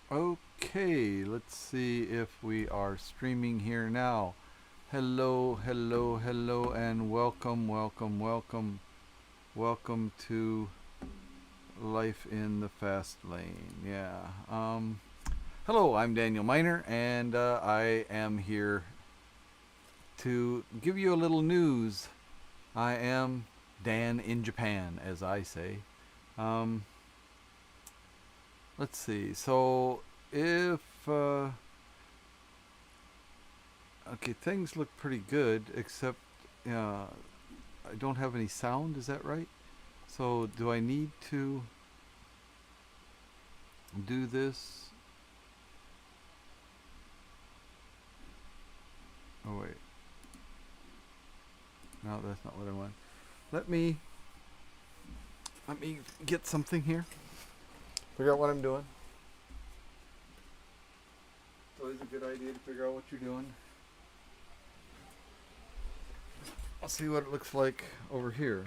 Okay, let's see if we are streaming here now. Hello, hello, hello, and welcome, welcome, welcome, welcome to Life in the Fast Lane. Yeah. Hello, I'm Daniel Miner, and I am here to give you a little news. I am Dan in Japan, as I say. Um, let's see. So, if okay, things look pretty good, except I don't have any sound. Is that right? So, do I need to do this? Oh wait, no, that's not what I want. Let me let me get something here. Figure out what I'm doing. It's always a good idea to figure out what you're doing. I'll see what it looks like over here.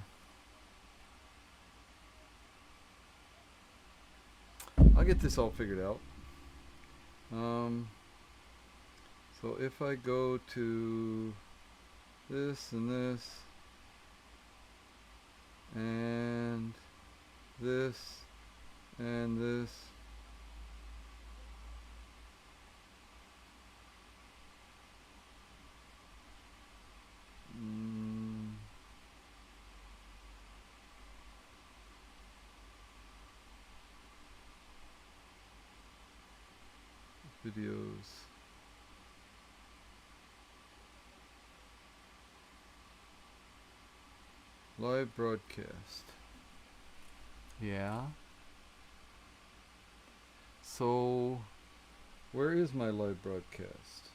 I'll get this all figured out. Um, so if I go to this and this and this and this, mm, videos, live broadcast. Yeah. So where is my live broadcast?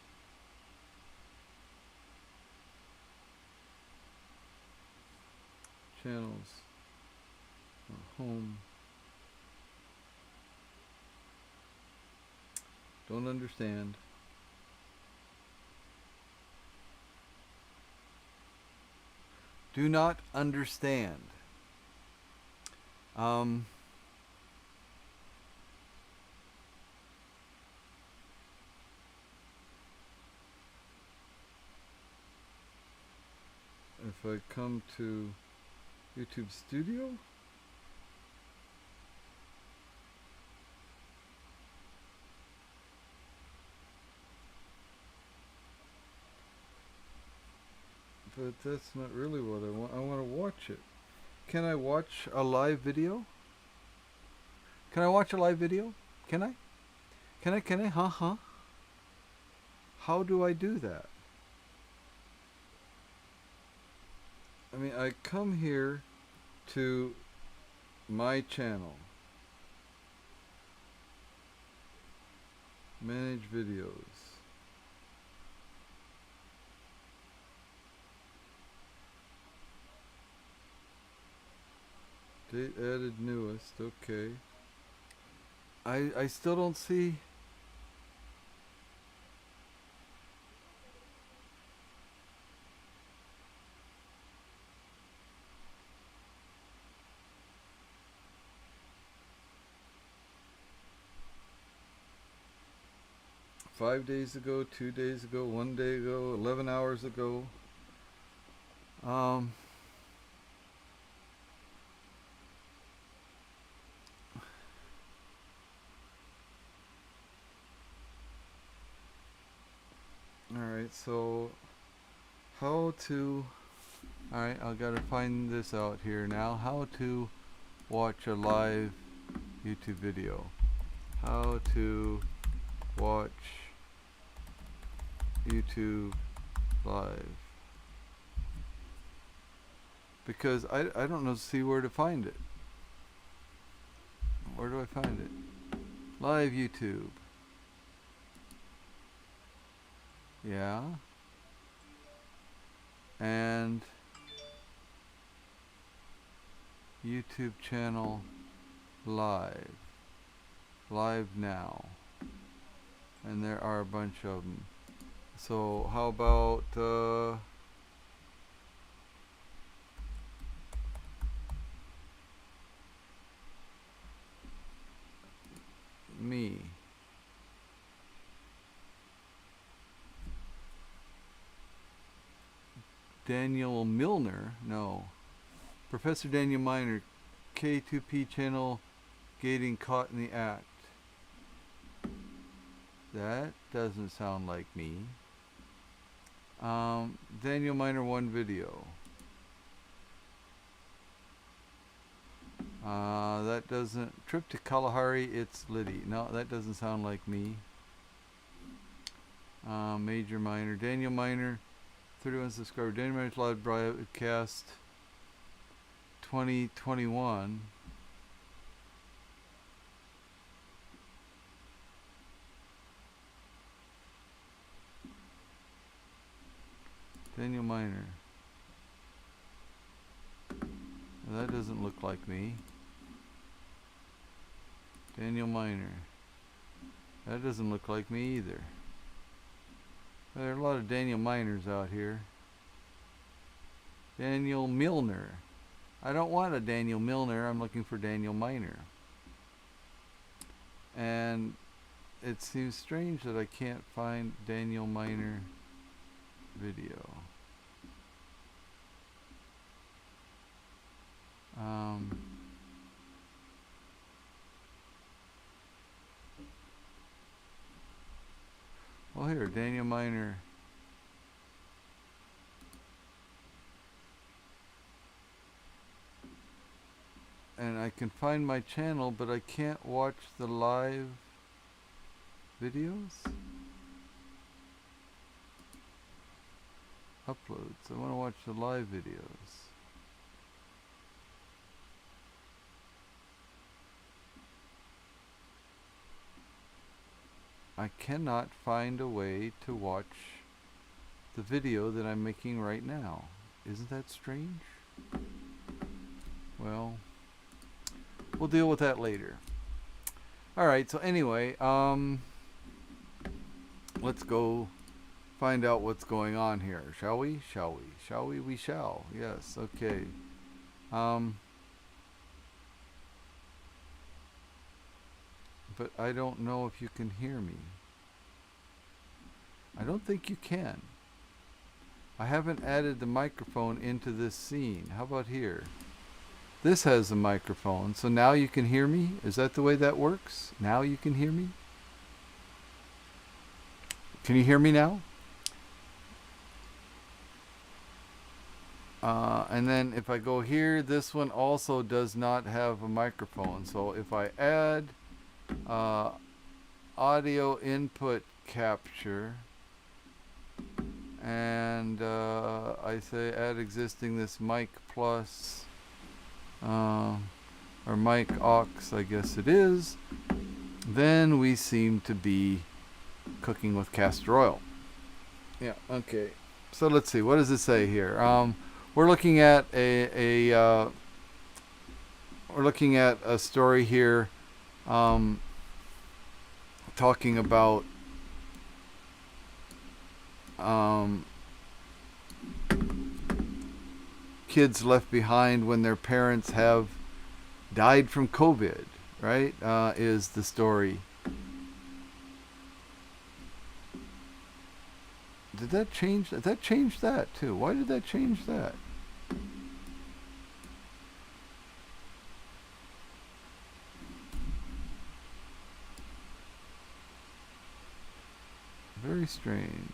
Channels, home. Don't understand. Do not understand. Um, if I come to YouTube Studio, 'but that's not really what I want. I want to watch it. Can I watch a live video? Can I watch a live video? Can I? Can I? Can I? Huh? Huh? How do I do that? I mean, I come here to my channel, manage videos. Date added newest. Okay. I still don't see. 5 days ago, 2 days ago, 1 day ago, 11 hours ago. Um, Alright, so how to. Alright, I gotta find this out here now. How to watch a live YouTube video. How to watch YouTube live. Because I don't know, see where to find it. Where do I find it? Live YouTube. Yeah. And YouTube channel live. Live now. And there are a bunch of them. So how about me? Daniel Milner. No. Professor Daniel Miner. K2P channel getting caught in the act. That doesn't sound like me. Daniel Miner 1 video. That doesn't. Trip to Kalahari, it's Liddy. No, that doesn't sound like me. Major Miner. Daniel Miner, 31 subscriber. Daniel Miner's live broadcast 2021. Daniel Miner. That doesn't look like me. Daniel Miner. That doesn't look like me either. There are a lot of Daniel Miners out here. Daniel Milner. I don't want a Daniel Milner. I'm looking for Daniel Miner. And it seems strange that I can't find Daniel Miner video. Well, here, Daniel Miner. And I can find my channel, but I can't watch the live videos. Uploads. I want to watch the live videos. I cannot find a way to watch the video that I'm making right now. Isn't that strange? Well, we'll deal with that later. Alright, so anyway, let's go find out what's going on here. Shall we? Shall we? Shall we? We shall. Yes, okay. But I don't know if you can hear me. I don't think you can. I haven't added the microphone into this scene. How about here? This has a microphone, so now you can hear me? Is that the way that works? Now you can hear me? Can you hear me now? And then if I go here, this one also does not have a microphone. So if I add audio input capture and I say add existing this mic plus or mic aux, I guess it is, then we seem to be cooking with castor oil. Yeah, okay. So let's see, what does it say here? We're looking at we're looking at a story here talking about kids left behind when their parents have died from COVID, right? Is the story. Did that change? That changed that too. Why did that change that? Very strange.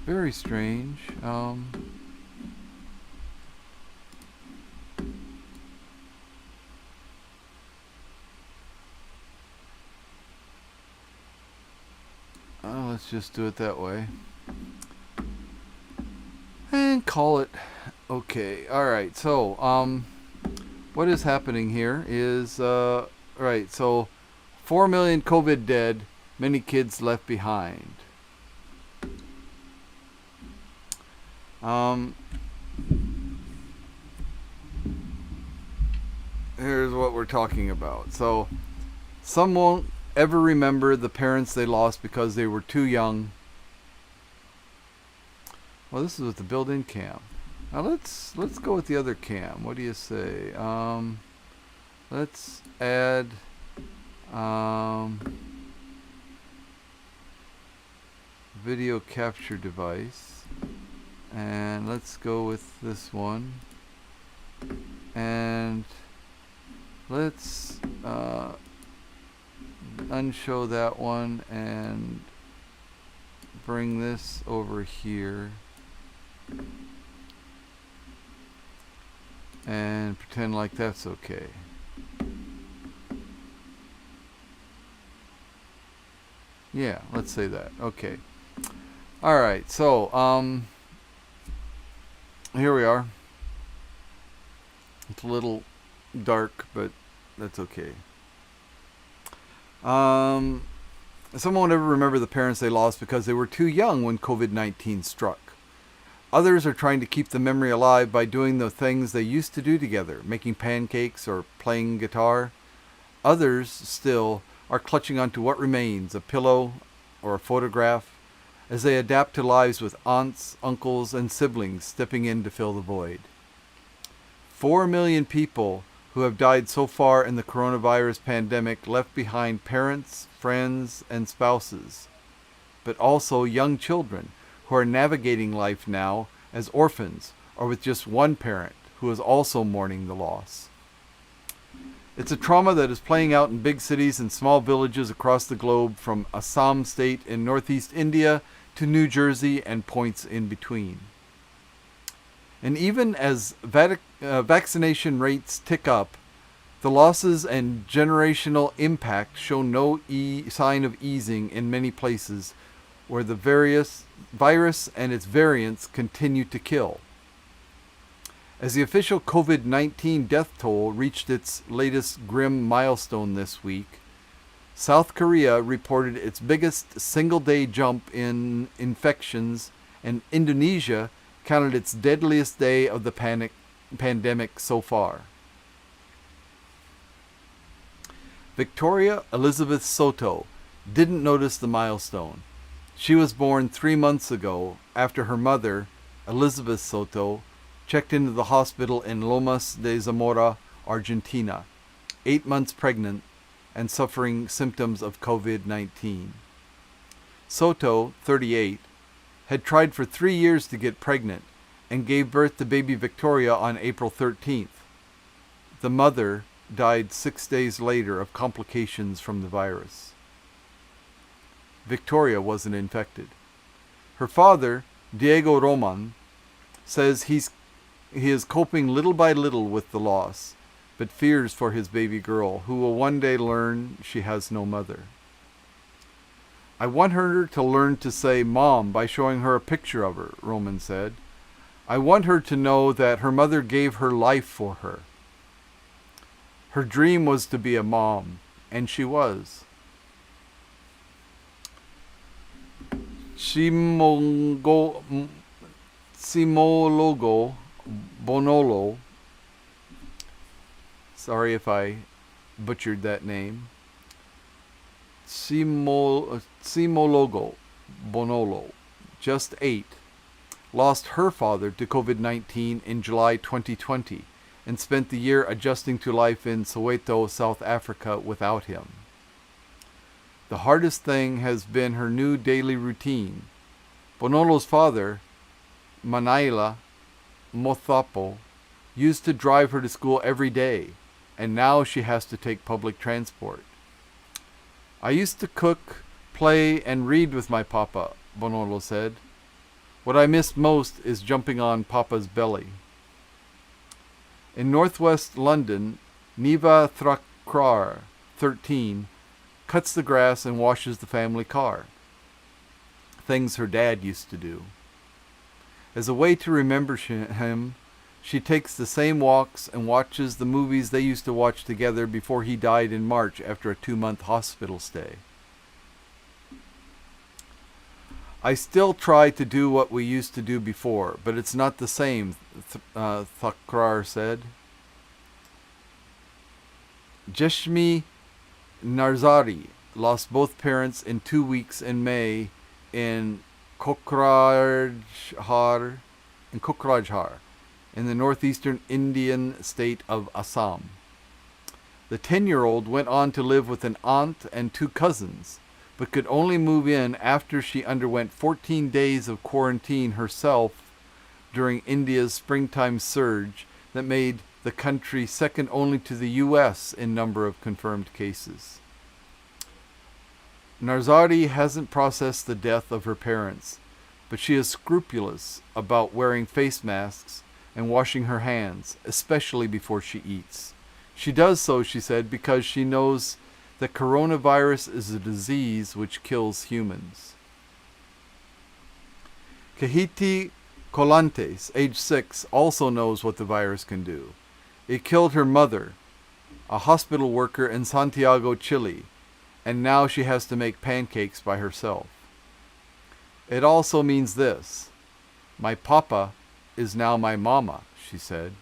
Very strange. Let's just do it that way. And call it okay. Alright, so what is happening here is right, so 4 million COVID dead, many kids left behind. Here's what we're talking about. So some won't ever remember the parents they lost because they were too young. Well, this is with the built-in cam. Now let's go with the other cam. What do you say? Let's add video capture device, and let's go with this one, and let's unshow that one and bring this over here and pretend like that's okay. Yeah, let's say that. Okay. Alright, so here we are. It's a little dark, but that's okay. Someone ever remember the parents they lost because they were too young when COVID-19 struck? Others are trying to keep the memory alive by doing the things they used to do together, making pancakes or playing guitar. Others still are clutching onto what remains, a pillow or a photograph, as they adapt to lives with aunts, uncles, and siblings stepping in to fill the void. 4 million people who have died so far in the coronavirus pandemic left behind parents, friends, and spouses, but also young children who are navigating life now as orphans or with just one parent who is also mourning the loss. It's a trauma that is playing out in big cities and small villages across the globe, from Assam state in northeast India to New Jersey and points in between. And even as vaccination rates tick up, the losses and generational impact show no sign of easing in many places where the various virus and its variants continue to kill. As the official COVID-19 death toll reached its latest grim milestone this week, South Korea reported its biggest single-day jump in infections, and Indonesia counted its deadliest day of the pandemic so far. Victoria Elizabeth Soto didn't notice the milestone. She was born 3 months ago after her mother, Elizabeth Soto, checked into the hospital in Lomas de Zamora, Argentina, 8 months pregnant and suffering symptoms of COVID-19. Soto, 38, had tried for 3 years to get pregnant and gave birth to baby Victoria on April 13th. The mother died 6 days later of complications from the virus. Victoria wasn't infected. Her father, Diego Roman, says he is coping little by little with the loss, but fears for his baby girl, who will one day learn she has no mother. I want her to learn to say Mom by showing her a picture of her, Roman said. I want her to know that her mother gave her life for her. Her dream was to be a mom, and she was. Simologo Bonolo, sorry if I butchered that name, Simologo Bonolo, just 8, lost her father to COVID-19 in July 2020 and spent the year adjusting to life in Soweto, South Africa without him. The hardest thing has been her new daily routine. Bonolo's father, Manaila Mothapo, used to drive her to school every day, and now she has to take public transport. I used to cook, play, and read with my papa, Bonolo said. What I missed most is jumping on Papa's belly. In northwest London, Neva Thakrar, 13, cuts the grass and washes the family car. Things her dad used to do. As a way to remember him, she takes the same walks and watches the movies they used to watch together before he died in March after a 2-month hospital stay. I still try to do what we used to do before, but it's not the same, Thakrar said. Jeshmi Narzari lost both parents in 2 weeks in May in Kokrajhar in the northeastern Indian state of Assam. The 10-year-old went on to live with an aunt and 2 cousins, but could only move in after she underwent 14 days of quarantine herself during India's springtime surge that made the country second only to the US in number of confirmed cases. Narzadi hasn't processed the death of her parents, but she is scrupulous about wearing face masks and washing her hands, especially before she eats. She does so, she said, because she knows that coronavirus is a disease which kills humans. Kahiti Colantes, age 6, also knows what the virus can do. It killed her mother, a hospital worker in Santiago, Chile, and now she has to make pancakes by herself. It also means this: my papa is now my mama, she said.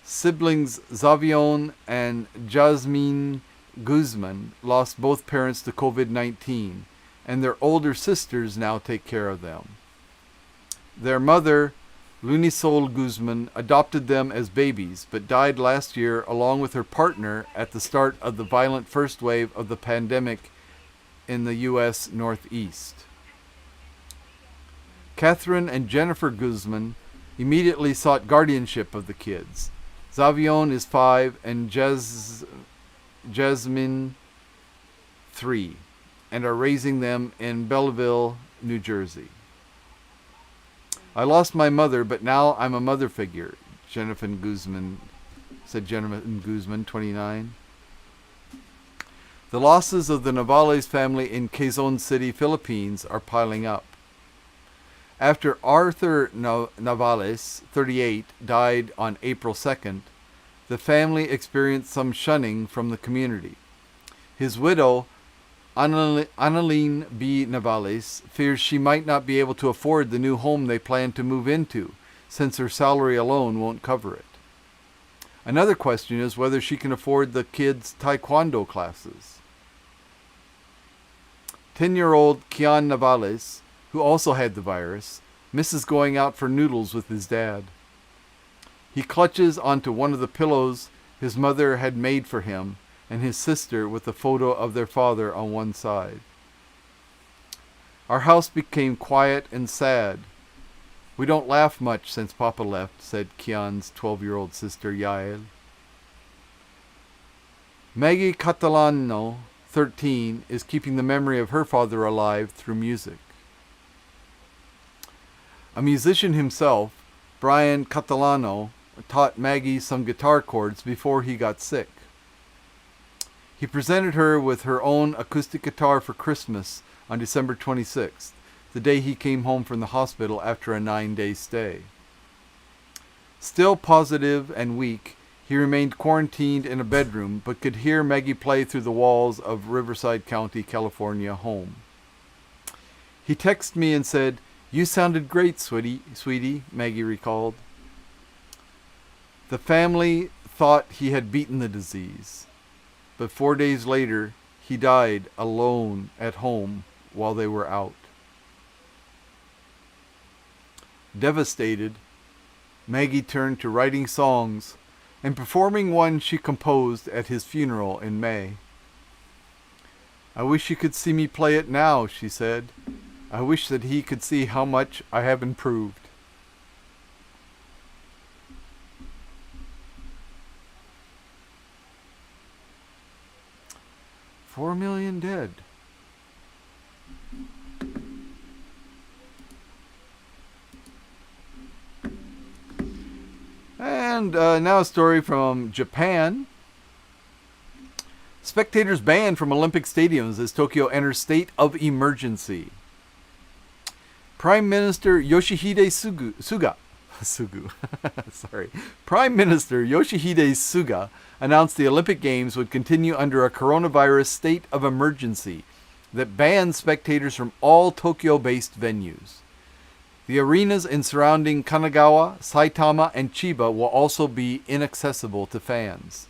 Siblings Zavion and Jasmine Guzman lost both parents to COVID-19, and their older sisters now take care of them. Their mother, Lunisol Guzman, adopted them as babies, but died last year along with her partner at the start of the violent first wave of the pandemic in the U.S. Northeast. Catherine and Jennifer Guzman immediately sought guardianship of the kids. Zavion is 5 and Jasmine 3, and are raising them in Belleville, New Jersey. I lost my mother, but now I'm a mother figure, Jennifer Guzman said. Jennifer Guzman, 29. The losses of the Navales family in Quezon City, Philippines are piling up. After Arthur Navales, 38, died on April 2nd, the family experienced some shunning from the community. His widow, Annalene B. Navales, fears she might not be able to afford the new home they plan to move into, since her salary alone won't cover it. Another question is whether she can afford the kids' taekwondo classes. 10-year-old Kian Navales, who also had the virus, misses going out for noodles with his dad. He clutches onto one of the pillows his mother had made for him, and his sister with a photo of their father on one side. Our house became quiet and sad. We don't laugh much since Papa left, said Kian's 12-year-old sister Yael. Maggie Catalano, 13, is keeping the memory of her father alive through music. A musician himself, Brian Catalano, taught Maggie some guitar chords before he got sick. He presented her with her own acoustic guitar for Christmas on December 26th, the day he came home from the hospital after a 9-day stay. Still positive and weak, he remained quarantined in a bedroom, but could hear Maggie play through the walls of Riverside County, California home. He texted me and said, "You sounded great, sweetie," Maggie recalled. The family thought he had beaten the disease, but 4 days later, he died alone at home while they were out. Devastated, Maggie turned to writing songs and performing one she composed at his funeral in May. "I wish you could see me play it now," she said. "I wish that he could see how much I have improved." $4 million dead. And now a story from Japan. Spectators banned from Olympic stadiums as Tokyo enters state of emergency. Prime Minister Yoshihide Suga Prime Minister Yoshihide Suga announced the Olympic Games would continue under a coronavirus state of emergency that bans spectators from all Tokyo-based venues. The arenas in surrounding Kanagawa, Saitama, and Chiba will also be inaccessible to fans.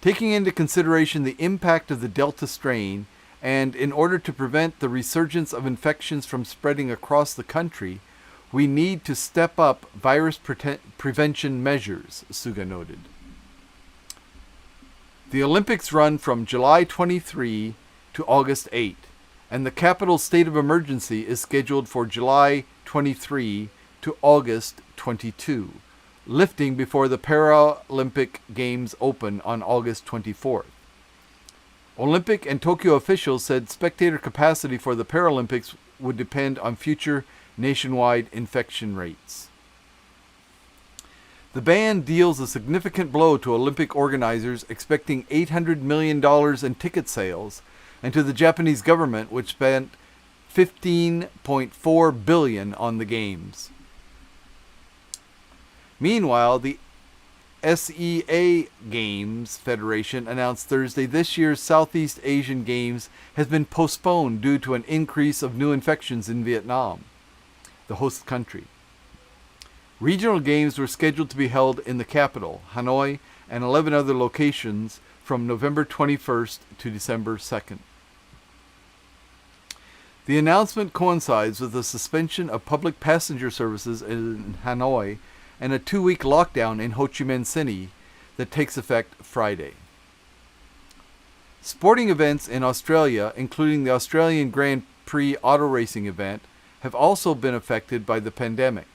Taking into consideration the impact of the Delta strain, and in order to prevent the resurgence of infections from spreading across the country, we need to step up virus prevention measures, Suga noted. The Olympics run from July 23 to to August 8, and the capital's state of emergency is scheduled for July 23 to August 22, lifting before the Paralympic Games open on August 24th. Olympic and Tokyo officials said spectator capacity for the Paralympics would depend on future nationwide infection rates. The ban deals a significant blow to Olympic organizers expecting $800 million in ticket sales, and to the Japanese government, which spent $15.4 billion on the Games. Meanwhile, the SEA Games Federation announced Thursday this year's Southeast Asian Games has been postponed due to an increase of new infections in Vietnam, the host country. Regional games were scheduled to be held in the capital, Hanoi, and 11 other locations from November 21st to December 2nd. The announcement coincides with the suspension of public passenger services in Hanoi and a 2-week lockdown in Ho Chi Minh City that takes effect Friday. Sporting events in Australia, including the Australian Grand Prix auto racing event, have also been affected by the pandemic.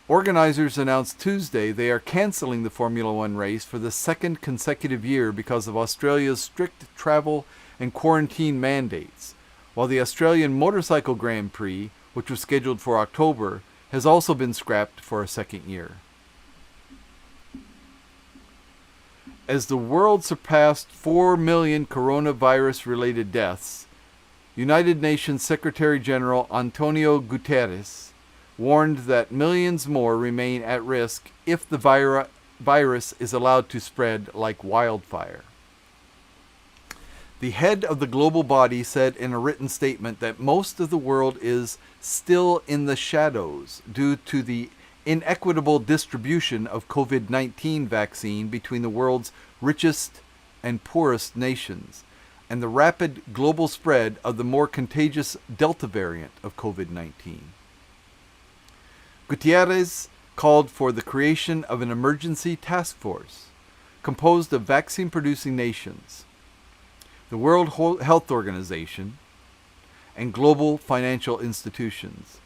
Organizers announced Tuesday they are canceling the Formula One race for the second consecutive year because of Australia's strict travel and quarantine mandates, while the Australian Motorcycle Grand Prix, which was scheduled for October, has also been scrapped for a second year. As the world surpassed 4 million coronavirus-related deaths, United Nations Secretary General Antonio Guterres warned that millions more remain at risk if the virus is allowed to spread like wildfire. The head of the global body said in a written statement that most of the world is still in the shadows due to the inequitable distribution of COVID-19 vaccine between the world's richest and poorest nations, and the rapid global spread of the more contagious Delta variant of COVID-19. Gutierrez called for the creation of an emergency task force composed of vaccine-producing nations, the World Health Organization, and global financial institutions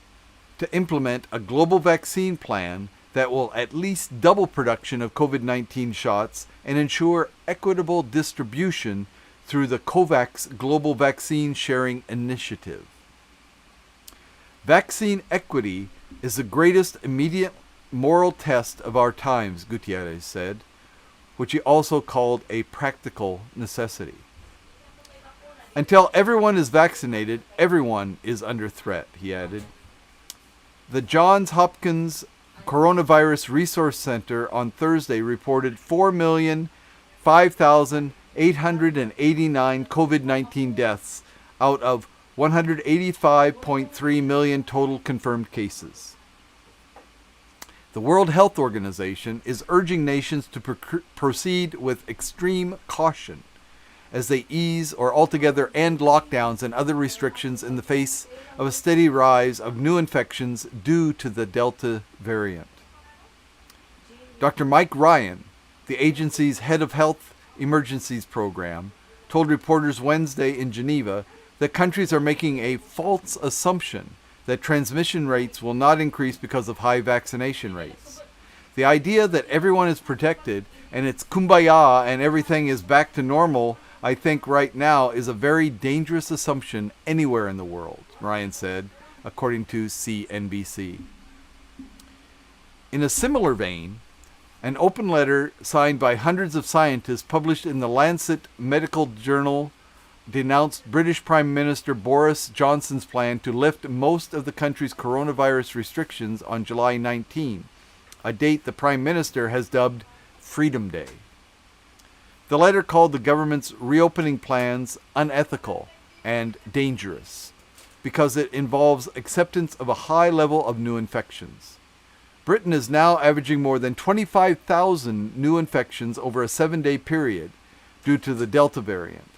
to implement a global vaccine plan that will at least double production of COVID-19 shots and ensure equitable distribution through the COVAX Global Vaccine Sharing Initiative. Vaccine equity is the greatest immediate moral test of our times, Gutierrez said, which he also called a practical necessity. Until everyone is vaccinated, everyone is under threat, he added. The Johns Hopkins Coronavirus Resource Center on Thursday reported 4,005,889 COVID-19 deaths out of 185.3 million total confirmed cases. The World Health Organization is urging nations to proceed with extreme caution as they ease or altogether end lockdowns and other restrictions in the face of a steady rise of new infections due to the Delta variant. Dr. Mike Ryan, the agency's head of health emergencies program, told reporters Wednesday in Geneva that countries are making a false assumption that transmission rates will not increase because of high vaccination rates. The idea that everyone is protected and it's kumbaya and everything is back to normal, I think right now, is a very dangerous assumption anywhere in the world, Ryan said, according to CNBC. In a similar vein, an open letter signed by hundreds of scientists published in the Lancet Medical Journal denounced British Prime Minister Boris Johnson's plan to lift most of the country's coronavirus restrictions on July 19, a date the Prime Minister has dubbed Freedom Day. The letter called the government's reopening plans unethical and dangerous because it involves acceptance of a high level of new infections. Britain is now averaging more than 25,000 new infections over a 7-day period due to the Delta variant,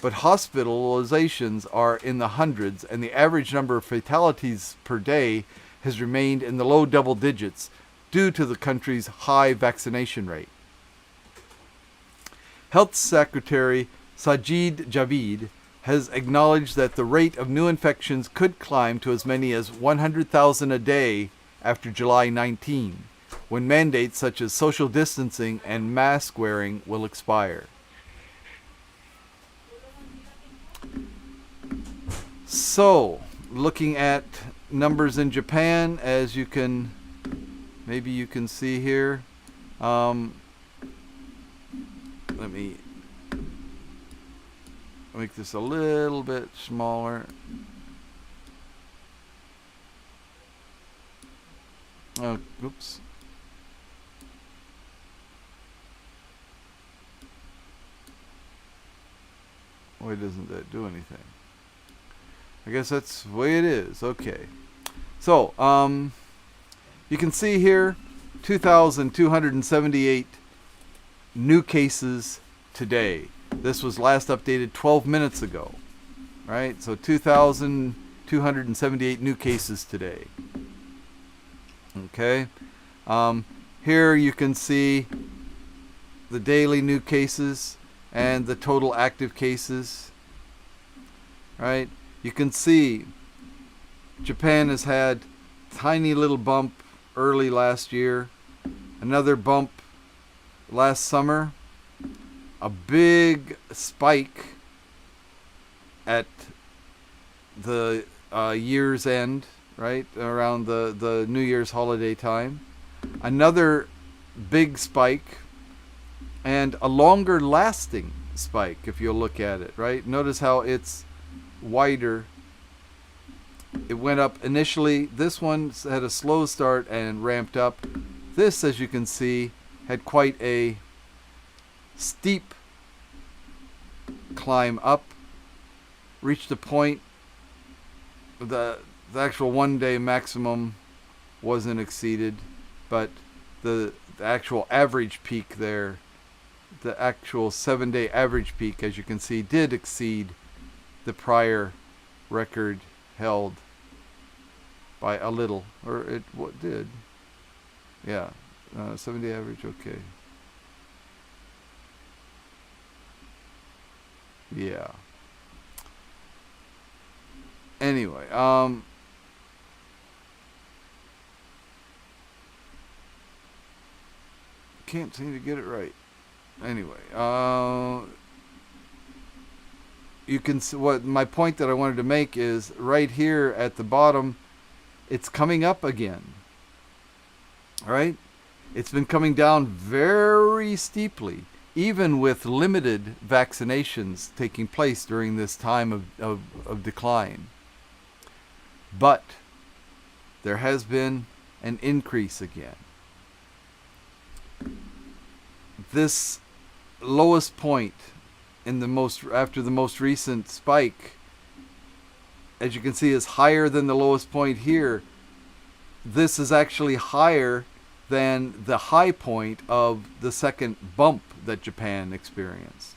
but hospitalizations are in the hundreds and the average number of fatalities per day has remained in the low double digits due to the country's high vaccination rate. Health Secretary Sajid Javid, has acknowledged that the rate of new infections could climb to as many as 100,000 a day after July 19, when mandates such as social distancing and mask wearing will expire. So, looking at numbers in Japan, as you can, maybe you can see here. Let me make this a little bit smaller. Oh, oops. Why doesn't that do anything? I guess that's the way it is. Okay. So, you can see here 2,278 new cases today. This was last updated 12 minutes ago. Right? So 2,278 new cases today. Okay. Here you can see the daily new cases and the total active cases. Right? You can see Japan has had tiny little bump early last year, another bump last summer, a big spike at the year's end, right, around the New Year's holiday time, another big spike, and a longer lasting spike if you'll look at it, right? Notice how it's wider. It went up initially. This one had a slow start and ramped up. This, as you can see, had quite a steep climb up, reached a point. The actual one-day maximum wasn't exceeded, but the actual average peak there, the actual 7-day average peak, as you can see, did exceed the prior record held by a little, or it did. Yeah, 7-day average, okay. Yeah. Anyway, can't seem to get it right. Anyway, you can see what my point that I wanted to make is right here at the bottom. It's coming up again. All right, it's been coming down very steeply, even with limited vaccinations taking place during this time of decline. But there has been an increase again. This lowest point in after the most recent spike, as you can see, is higher than the lowest point here. This is actually higher than the high point of the second bump that Japan experienced.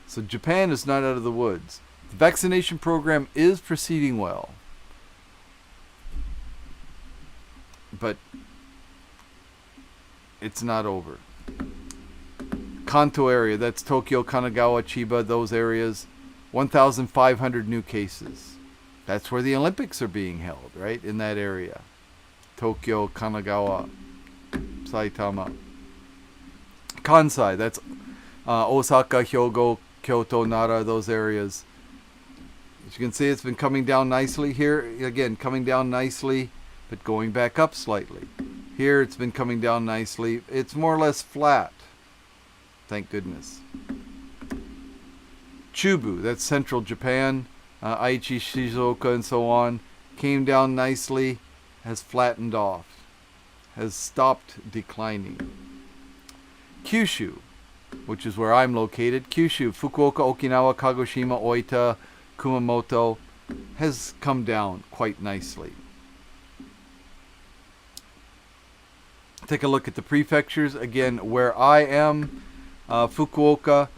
So Japan is not out of the woods. The vaccination program is proceeding well, but it's not over. Kanto area, that's Tokyo, Kanagawa, Chiba, those areas, 1,500 new cases. That's where the Olympics are being held, right? In that area. Tokyo, Kanagawa, Saitama. Kansai, that's Osaka, Hyogo, Kyoto, Nara, those areas. As you can see, it's been coming down nicely here. Again, coming down nicely, but going back up slightly. Here, it's been coming down nicely. It's more or less flat. Thank goodness. Chubu, that's central Japan, Aichi, Shizuoka, and so on, came down nicely, has flattened off, has stopped declining. Kyushu, which is where I'm located, Kyushu, Fukuoka, Okinawa, Kagoshima, Oita, Kumamoto, has come down quite nicely. Take a look at the prefectures. Again, where I am, Fukuoka,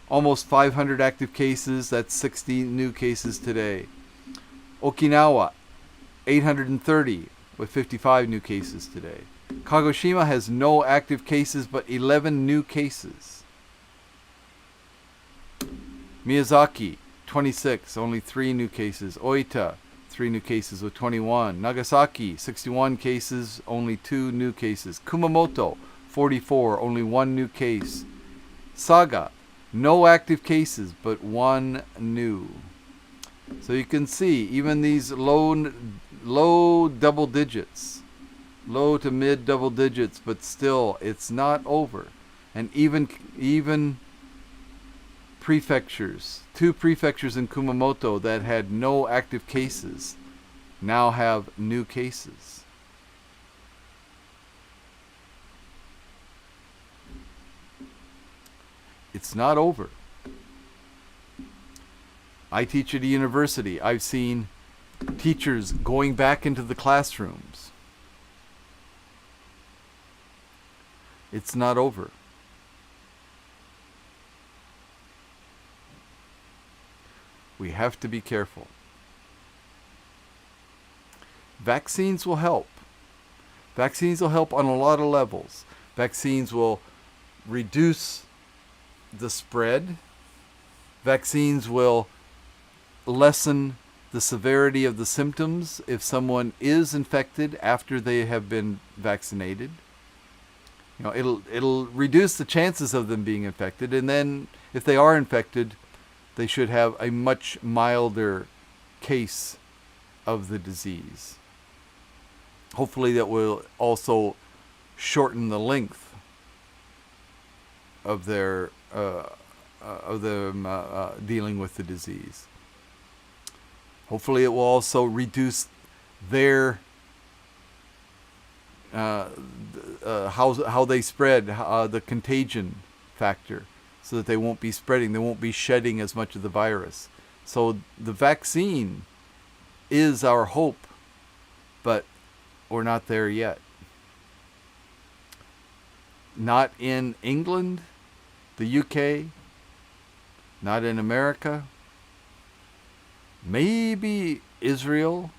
almost 500 active cases. That's 60 new cases today. Okinawa, 830 with 55 new cases today. Kagoshima has no active cases but 11 new cases. Miyazaki, 26, only 3 new cases. Oita, 3 new cases with 21. Nagasaki, 61 cases, only 2 new cases. Kumamoto, 44, only 1 new case. Saga, no active cases, but 1 new. So you can see, even these low double digits, low to mid double digits, but still, it's not over. And even prefectures, 2 prefectures in Kumamoto that had no active cases, now have new cases. It's not over. I teach at a university. I've seen teachers going back into the classrooms. It's not over. We have to be careful. Vaccines will help. Vaccines will help on a lot of levels. Vaccines will reduce the spread. Vaccines will lessen the severity of the symptoms if someone is infected after they have been vaccinated. You know, it'll reduce the chances of them being infected, and then if they are infected, they should have a much milder case of the disease. Hopefully that will also shorten the length of their dealing with the disease. Hopefully it will also reduce their how they spread, the contagion factor, so that they won't be spreading, they won't be shedding as much of the virus. So the vaccine is our hope, but we're not there yet. Not in England, the UK, not in America, maybe Israel,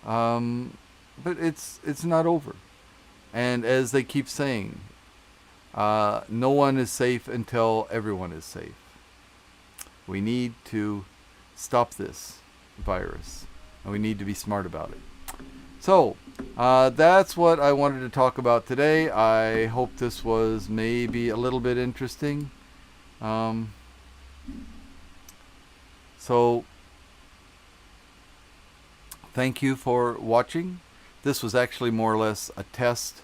but it's not over. And as they keep saying, no one is safe until everyone is safe. We need to stop this virus, and we need to be smart about it. So, that's what I wanted to talk about today. I hope this was maybe a little bit interesting. So, thank you for watching. This was actually more or less a test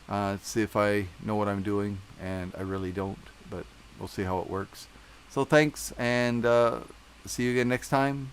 to see if I know what I'm doing, and I really don't, but we'll see how it works. So thanks, and see you again next time.